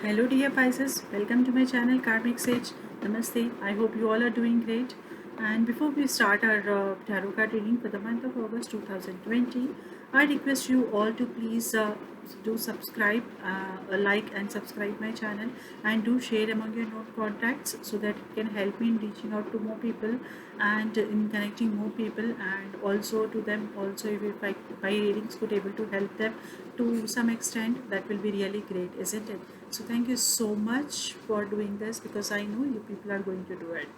Hello dear Pisces, welcome to my channel Karmic Sage. Namaste. I hope you all are doing great. And before we start our tarot card reading for the month of August 2020, I request you all to please do subscribe, like and subscribe my channel, and do share among your known contacts so that it can help me in reaching out to more people and in connecting more people, and also to them also if my readings could able to help them to some extent, that will be really great, isn't it? So thank you so much for doing this because I know you people are going to do it.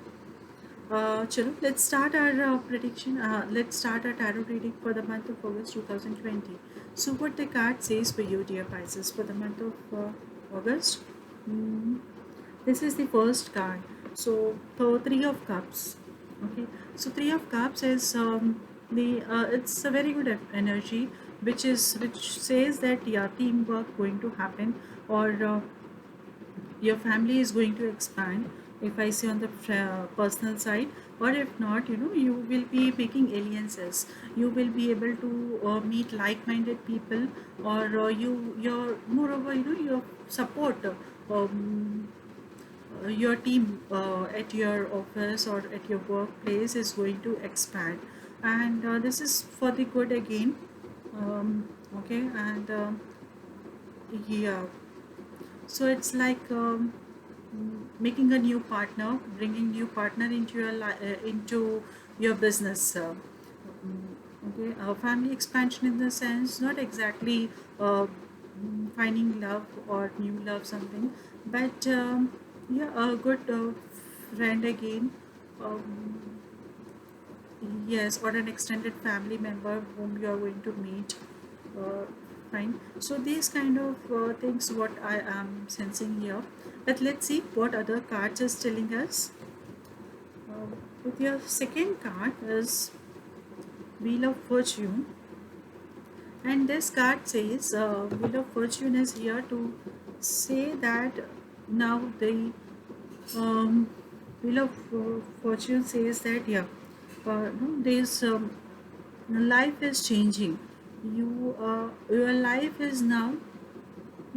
Chalo, let's start our prediction. Let's start our tarot reading for the month of August 2020. So, what the card says for you, dear Pisces, for the month of August? Mm, this is the first card. So, the Three of Cups. Okay. So, Three of Cups is the it's a very good energy, which says that yeah, teamwork going to happen, or your family is going to expand, if I say on the personal side, or if not, you will be making alliances. You will be able to meet like-minded people, or your moreover, your support, um, your team at your office or at your workplace is going to expand, and this is for the good again. Okay, and yeah, so it's like making a new partner, bringing new partner into into your business. Okay, family expansion in the sense, not exactly finding love or new love something, but yeah, a good friend again. Um, Yes, or an extended family member whom you are going to meet. Uh, Fine. So these kind of things what I am sensing here. But let's see what other cards is telling us. Uh, with your second card is Wheel of Fortune, and this card says Wheel of Fortune is here to say that now the um, Wheel of Fortune says that yeah, no, there's life is changing. Your life is now,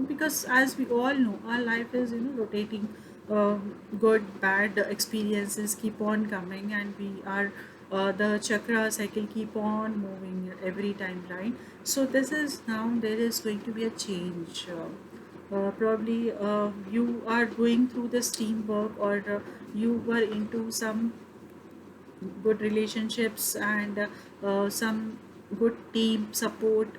because as we all know, our life is rotating. Good bad experiences keep on coming, and we are the chakra cycle keep on moving every time, right? So this is now there is going to be a change. Probably you are going through this teamwork, or you were into some good relationships, and some good team support,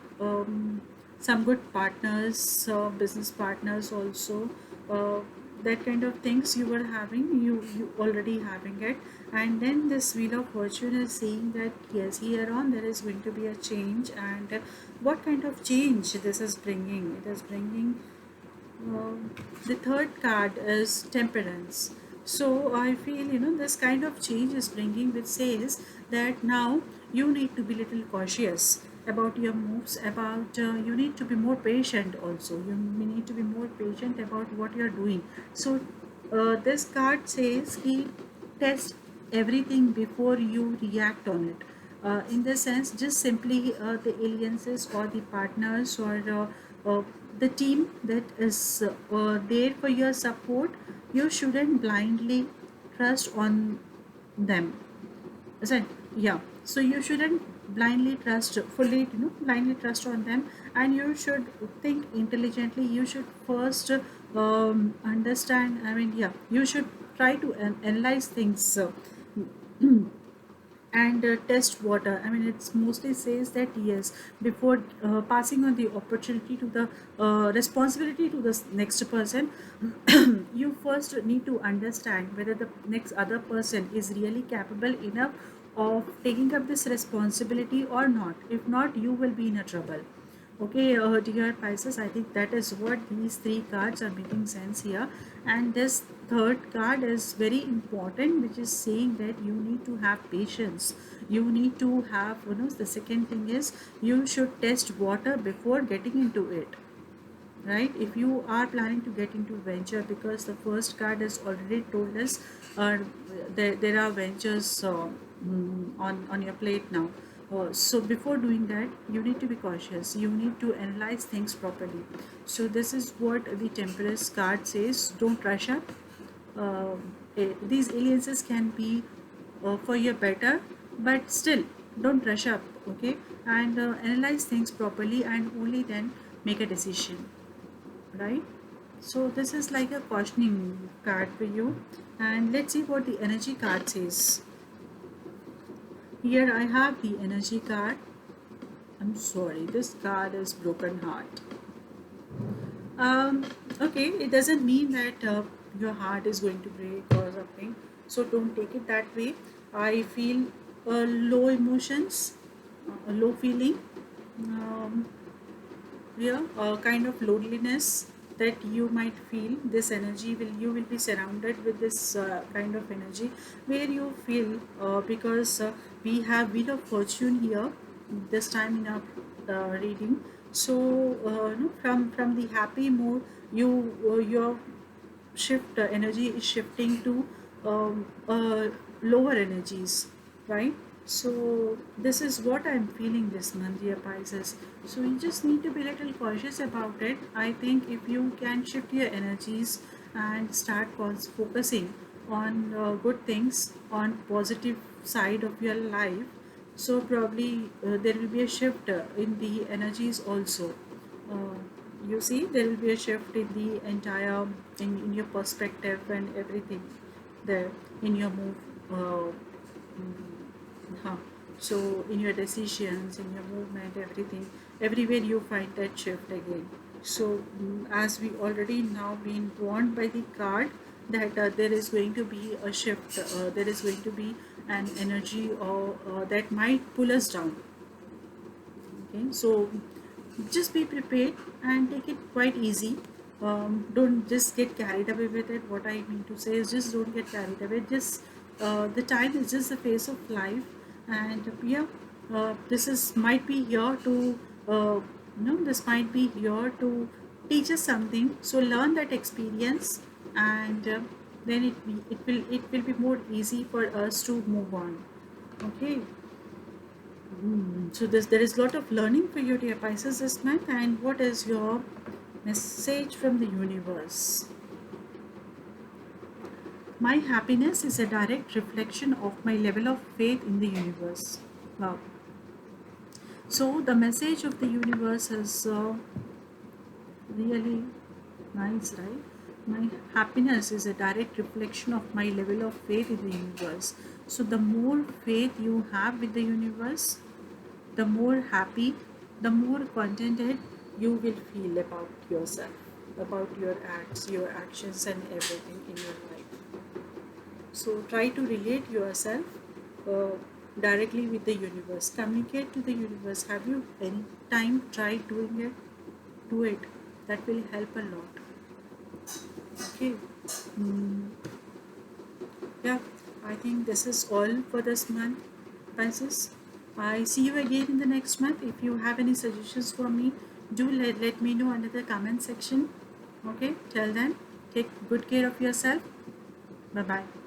some good partners, business partners also, uh, that kind of things you were having, you already having it. And then this Wheel of Fortune is saying that yes, here on there is going to be a change. And what kind of change this is bringing? It is bringing the third card is Temperance. So I feel this kind of change is bringing, which says that now you need to be little cautious about your moves. About you need to be more patient. Also, you need to be more patient about what you are doing. So this card says he test everything before you react on it. In the sense, just simply the alliances or the partners, or the team that is there for your support, you shouldn't blindly trust on them, is it? Yeah, so you shouldn't blindly trust fully, blindly trust on them, and you should think intelligently. You should first understand, I mean, yeah, you should try to analyze things, and test water. I mean, it's mostly says that yes, before passing on the opportunity to the responsibility to the next person, you first need to understand whether the next other person is really capable enough of taking up this responsibility or not. If not, you will be in a trouble. Okay, dear Pisces, I think that is what these three cards are making sense here. And this third card is very important, which is saying that you need to have patience. You need to have, the second thing is you should test water before getting into it, right? If you are planning to get into venture, because the first card has already told us there are ventures on your plate now. So before doing that, you need to be cautious. You need to analyze things properly. So this is what the Temperance card says. Don't rush up. These alliances can be for your better, but still don't rush up. Okay, and analyze things properly, and only then make a decision. Right. So this is like a cautioning card for you, and let's see what the energy card says. Here I have the energy card. I'm sorry, this card is broken heart. Um, okay, it doesn't mean that your heart is going to break or something. So don't take it that way. I feel low emotions, a low feeling, um, yeah, a kind of loneliness that you might feel. This energy will you will be surrounded with this kind of energy where you feel because we have Wheel of Fortune here this time in our reading. So no, from the happy mood, your shift energy is shifting to lower energies, right? So this is what I'm feeling this month, dear Pisces. So you just need to be a little cautious about it. I think if you can shift your energies and start focusing on good things, on positive side of your life, so probably there will be a shift in the energies also. uh, you see, there will be a shift in the entire in your perspective and everything there in your move. Huh. So in your decisions, in your movement, everything, everywhere you find that shift again. So as we already now been warned by the card that there is going to be a shift, there is going to be an energy or that might pull us down. Okay, so just be prepared and take it quite easy. Don't just get carried away with it. What I mean to say is just don't get carried away. Just the time is just the phase of life, and yeah, this is might be here to this might be here to teach us something. So learn that experience, and then it will be more easy for us to move on. Okay. So there is a lot of learning for you, dear Pisces, this month. And what is your message from the universe? My happiness is a direct reflection of my level of faith in the universe. Wow. So the message of the universe is really nice, right? My happiness is a direct reflection of my level of faith in the universe. So the more faith you have with the universe, the more happy, the more contented you will feel about yourself, about your acts, your actions, and everything in your life. So try to relate yourself uh, directly with the universe. Communicate to the universe. Have you any time tried doing it? Do it. That will help a lot. Okay. Mm, yeah, I think this is all for this month, Pisces. I see you again in the next month. If you have any suggestions for me, do let me know under the comment section. Okay, till then, take good care of yourself. Bye bye.